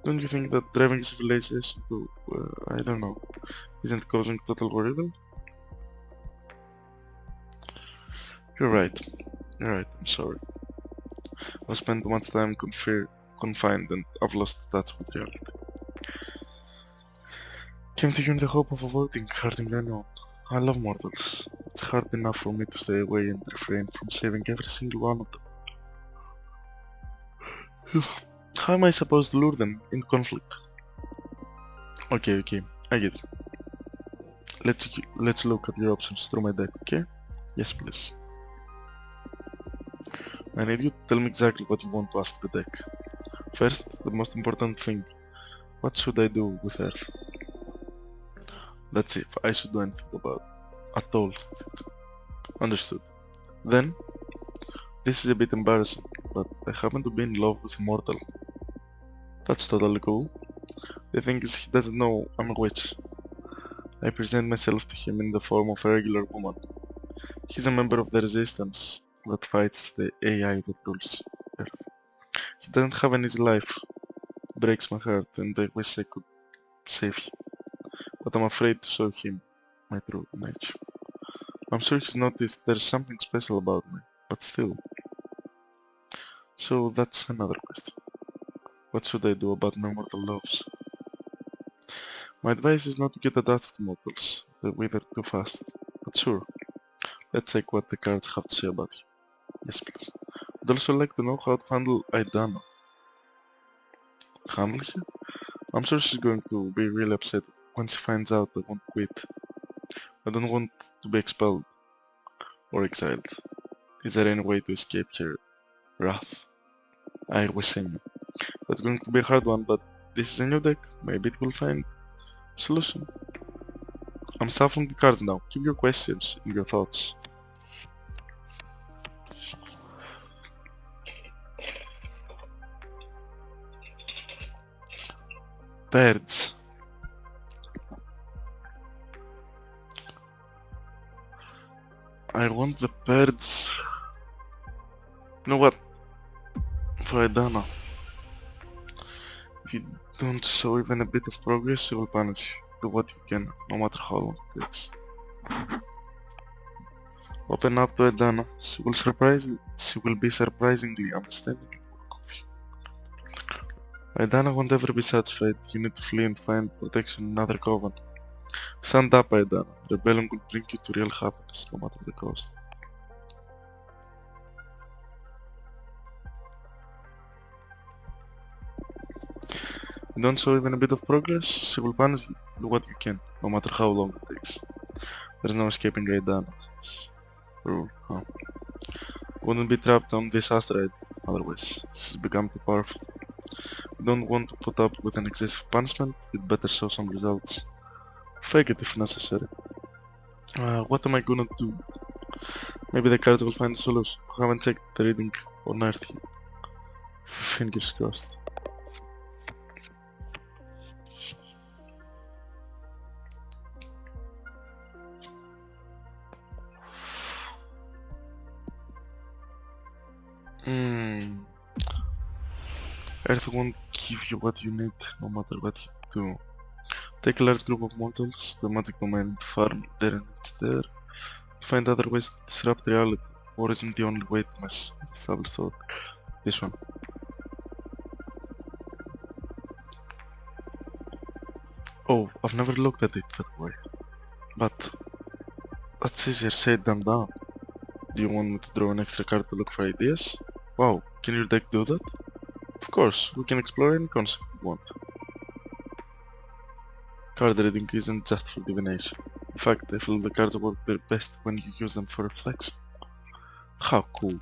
Don't you think that driving civilization to, I don't know, isn't causing total war evil? You're right. I'm sorry. I've spent too much time confined and I've lost touch with reality. Came to you in the hope of avoiding hurting anyone. I love mortals. It's hard enough for me to stay away and refrain from saving every single one of them. How am I supposed to lure them in conflict? Okay, I get it. Let's look at your options through my deck, okay? Yes, please. I need you to tell me exactly what you want to ask the deck. First, the most important thing. What should I do with Earth? That's it, if I should do anything about it. At all. Understood. Then, this is a bit embarrassing, but I happen to be in love with a mortal. That's totally cool. The thing is, he doesn't know I'm a witch. I present myself to him in the form of a regular woman. He's a member of the resistance that fights the AI that rules Earth. He doesn't have an easy life. It breaks my heart and I wish I could save him. But I'm afraid to show him my true nature. I'm sure he's noticed there's something special about me, but still. So that's another question. What should I do about my mortal loves? My advice is not to get attached to mortals. They wither too fast. But sure, let's check what the cards have to say about you. Yes, please. I'd also like to know how to handle Aidana. Handle her? I'm sure she's going to be really upset when she finds out I won't quit. I don't want to be expelled or exiled. Is there any way to escape her wrath? I was saying that's going to be a hard one, but this is a new deck. Maybe it will find a solution. I'm shuffling the cards now. Keep your questions and your thoughts. Birds. I want the birds. You know what? For Aidana. If you don't show even a bit of progress, she will punish you. Do what you can, no matter how long it takes. Open up to Aidana. She will be surprisingly understanding and work with you. Aidana won't ever be satisfied. You need to flee and find protection in another coven. Stand up, Aidana. Rebellion will bring you to real happiness, no matter the cost. You don't show even a bit of progress, she will punish you. Do what you can, no matter how long it takes. There's no escaping Aidana's rule, huh? Wouldn't be trapped on this asteroid otherwise. She's become too powerful. You don't want to put up with an excessive punishment, you'd better show some results. Fake it if necessary. What am I gonna do? Maybe the cards will find a solution. I haven't checked the reading on Earth yet. Fingers crossed. Earth won't give you what you need, no matter what you do. Take a large group of mortals, the magic domain farm there and it's there. Find other ways to disrupt reality. War isn't the only way to mess with established thought. This one. Oh, I've never looked at it that way. But that's easier said than done. Do you want me to draw an extra card to look for ideas? Wow, can your deck do that? Of course, we can explore any concept you want. Card reading isn't just for divination. In fact, I feel the cards work their best when you use them for reflection. How cool.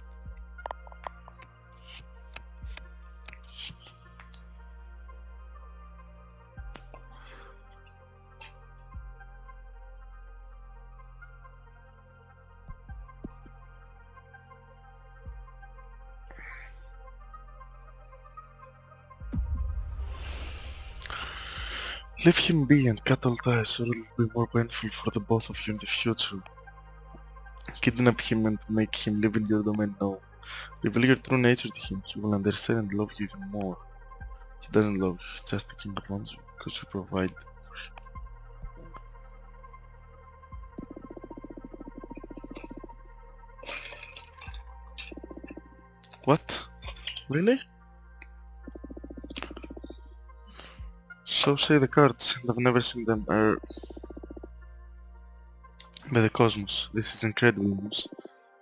Leave him be and cut all ties, or it'll be more painful for the both of you in the future. Kidnap him and make him live in your domain now. Reveal your true nature to him, he will understand and love you even more. He doesn't love you, he's just taking advantage of you because you provide. What? Really? So say the cards, and I've never seen them by the cosmos. This is incredible news.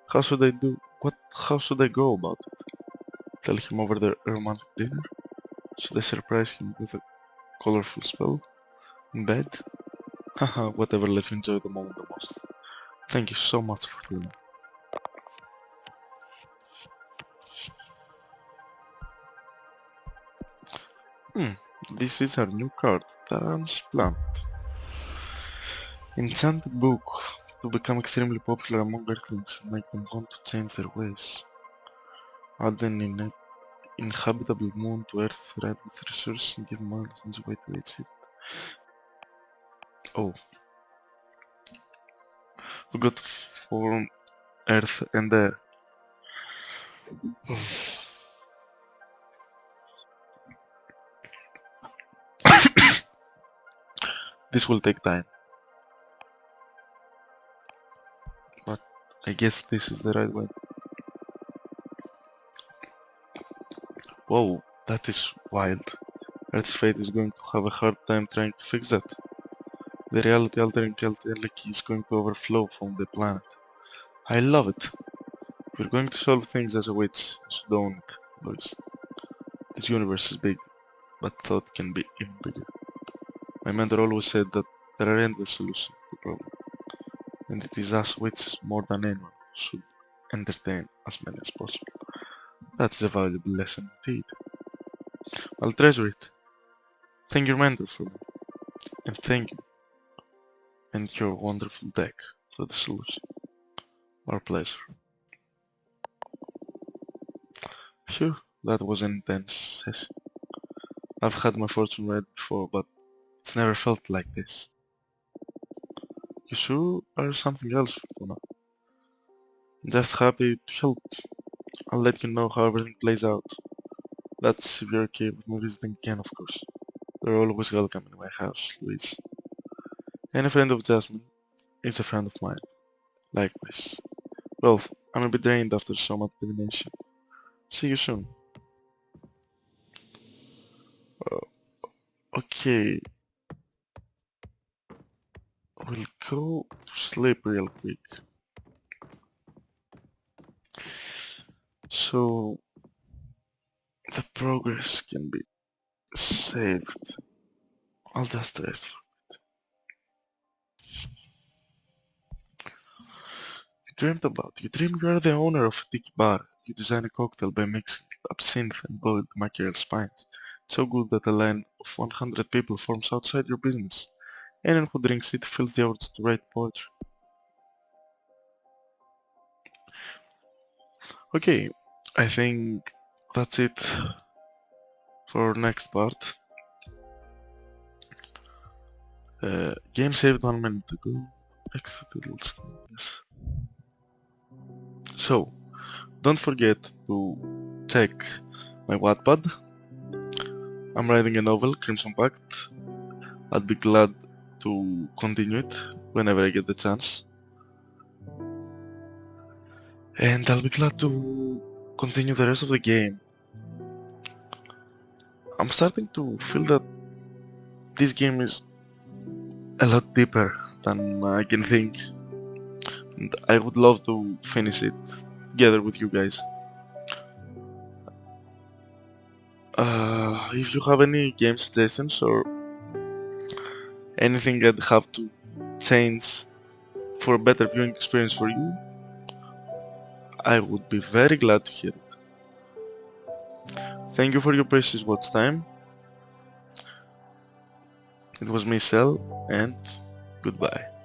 How should I do? What? How should I go about it? Tell him over the romantic dinner? Should I surprise him with a colorful spell? In bed? Haha, whatever lets you enjoy the moment the most. Thank you so much for doing it. This is our new card, Transplant. Enchanted book to become extremely popular among Earthlings and make them want to change their ways. Add an inhabitable moon to Earth, ripe with resources and give miles away to reach it. Oh. We got form Earth and Air. This will take time. But I guess this is the right way. Whoa, that is wild. Earth's fate is going to have a hard time trying to fix that. The reality-altering Celtic is going to overflow from the planet. I love it. We're going to solve things as a witch. You should own it, boys. This universe is big, but thought can be even bigger. My mentor always said that there are endless solutions to the problem, and it is us witches more than anyone who should entertain as many as possible. That's a valuable lesson indeed. I'll treasure it. Thank your mentor for me, and thank you and your wonderful deck for the solution. Our pleasure. Phew, that was an intense session. I've had my fortune read before, but it's never felt like this. You sure are something else, Fortuna. Just happy to help. I'll let you know how everything plays out. That's if you're okay with me visiting again, of course. You're always welcome in my house, Louise. Any friend of Jasmine is a friend of mine. Likewise. Well, I'm a bit drained after so much divination. See you soon. Okay. we'll go to sleep real quick. So the progress can be saved. I'll just rest. You dreamed you dream you are the owner of a tiki bar. You design a cocktail by mixing absinthe and boiled mackerel spines. So good that a line of 100 people forms outside your business. Anyone who drinks it feels the urge to write poetry. Okay, I think that's it for next part. Game saved 1 minute ago. Exit yes. So, don't forget to check my Wattpad. I'm writing a novel, Crimson Pact. I'd be glad to continue it whenever I get the chance. And I'll be glad to continue the rest of the game. I'm starting to feel that this game is a lot deeper than I can think. And I would love to finish it together with you guys. If you have any game suggestions or anything I'd have to change for a better viewing experience for you, I would be very glad to hear it. Thank you for your precious watch time. It was me, Cell, and goodbye.